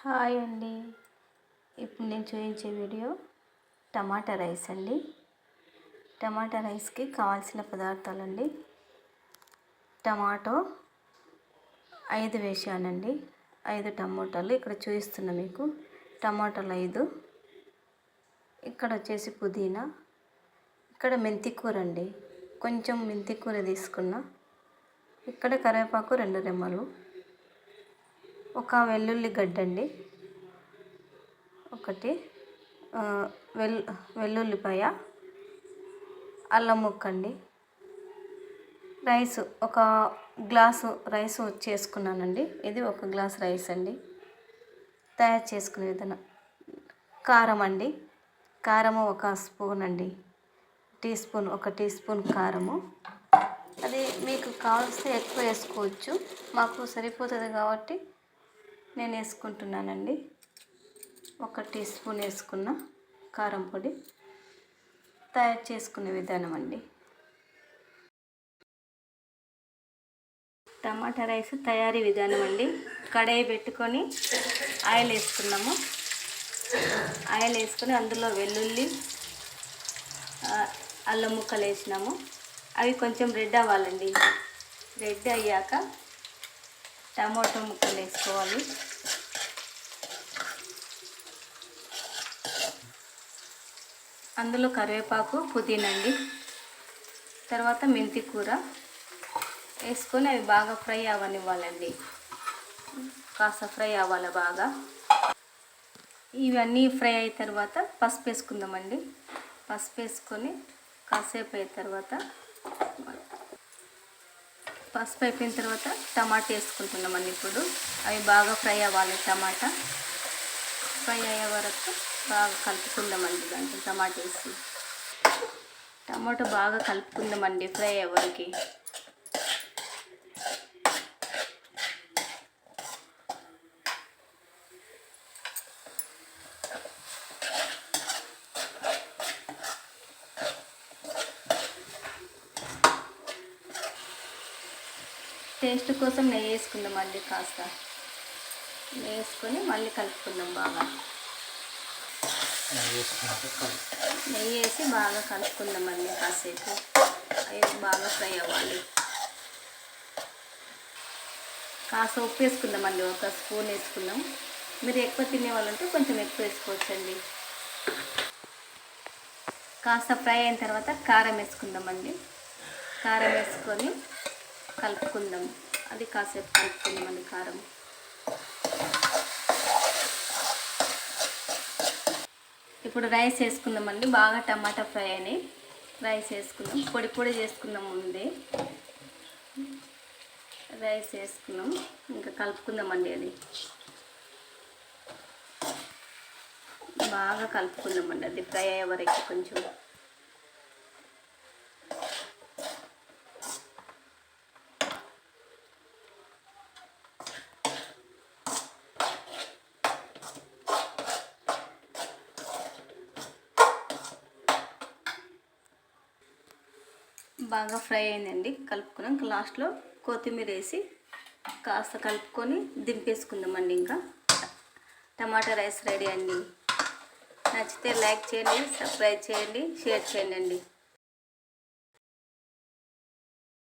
Hi అండి. ఇప్పుడు నేను చూపించే వీడియో టమాటా రైస్ అండి. టమాటా రైస్కి కావాల్సిన పదార్థాలండి. టమాటో 5 వేసానండి. 5 టమాటాలు ఇక్కడ చూపిస్తున్నా మీకు. టమాటాలు 5. ఇక్కడ వచ్చేసి పుదీనా. ఇక్కడ మెంతి కూర అండి, కొంచెం మెంతి కూర తీసుకున్నా. ఇక్కడ కరివేపాకు 2 రెమ్మలు, ఒక వెల్లుల్లి గడ్డ అండి, ఒకటి వెల్లుల్లిపాయ, అల్లం ముక్క అండి. రైస్ ఒక గ్లాసు రైస్ చేసుకున్నానండి. ఇది 1 గ్లాస్ రైస్ అండి. తయారు చేసుకునే విధానం: కారం అండి, కారము 1 స్పూన్ అండి, ఒక టీ స్పూన్ కారము. అది మీకు కావాల్సి ఎక్కువ వేసుకోవచ్చు, మాకు సరిపోతుంది కాబట్టి నేను వేసుకుంటున్నానండి. 1 టీ స్పూన్ వేసుకున్న కారం పొడి. తయారు చేసుకునే విధానం అండి. టమాటా రైస్ తయారీ విధానం అండి. కడాయి పెట్టుకొని ఆయిల్ వేసుకున్నాము. ఆయిల్ వేసుకొని అందులో వెల్లుల్లి, అల్లం ముక్కలు వేసినాము. అవి కొంచెం రెడ్ అవ్వాలండి. రెడ్ అయ్యాక టమాటో ముక్కలు వేసుకోవాలి. అందులో కరివేపాకు, పుదీనా అండి, తర్వాత మెంతి కూర వేసుకొని అవి బాగా ఫ్రై అవ్వనివ్వాలండి. కాస్త ఫ్రై అవ్వాలి బాగా. ఇవన్నీ ఫ్రై అయిన తర్వాత పసుపు వేసుకుందామండి. పసుపు వేసుకొని కాసేపు అయిన తర్వాత, పసుపు అయిపోయిన తర్వాత టమాటా వేసుకుంటున్నామండి. ఇప్పుడు అవి బాగా ఫ్రై అవ్వాలి. టమాటా ఫ్రై అయ్యే వరకు బాగా కలుపుకుందామండి. దాంట్లో టమాటా వేసి టమాటా బాగా కలుపుకుందామండి ఫ్రై అయ్యే వరకు. టేస్ట్ కోసం నెయ్యి వేసుకుందామండి. కాస్త నెయ్యి వేసుకొని మళ్ళీ కలుపుకుందాం బాగా. నెయ్యి వేసి బాగా కలుపుకుందామండి కాసేపు. అవి బాగా ఫ్రై అవ్వాలి. కాస్త ఉప్పు వేసుకుందామండి. 1 స్పూన్ వేసుకుందాం. మీరు ఎక్కువ తినేవాళ్ళంటే కొంచెం ఎక్కువ వేసుకోవచ్చండి. కాస్త ఫ్రై అయిన తర్వాత కారం వేసుకుందామండి. కారం వేసుకొని కలుపుకుందాం. అది కాసేపు కలుపుకుందామండి కారం. ఇప్పుడు రైస్ వేసుకుందామండి. బాగా టమాటా ఫ్రై అయినాయి. రైస్ వేసుకుందాం. పొడి పొడి చేసుకుందాం ముందే. రైస్ వేసుకున్నాం, ఇంకా కలుపుకుందామండి. అది బాగా కలుపుకుందామండి. అది ఫ్రై అయ్యే వరకు కొంచెం. బాగా ఫ్రై అయిందండి. కలుపుకున్నాం. లాస్ట్లో కొత్తిమీర వేసి కాస్త కలుపుకొని దింపేసుకుందామండి. ఇంకా టమాటా రైస్ రెడీ అండి. నచ్చితే లైక్ చేయండి, సబ్స్క్రైబ్ చేయండి, షేర్ చేయండి.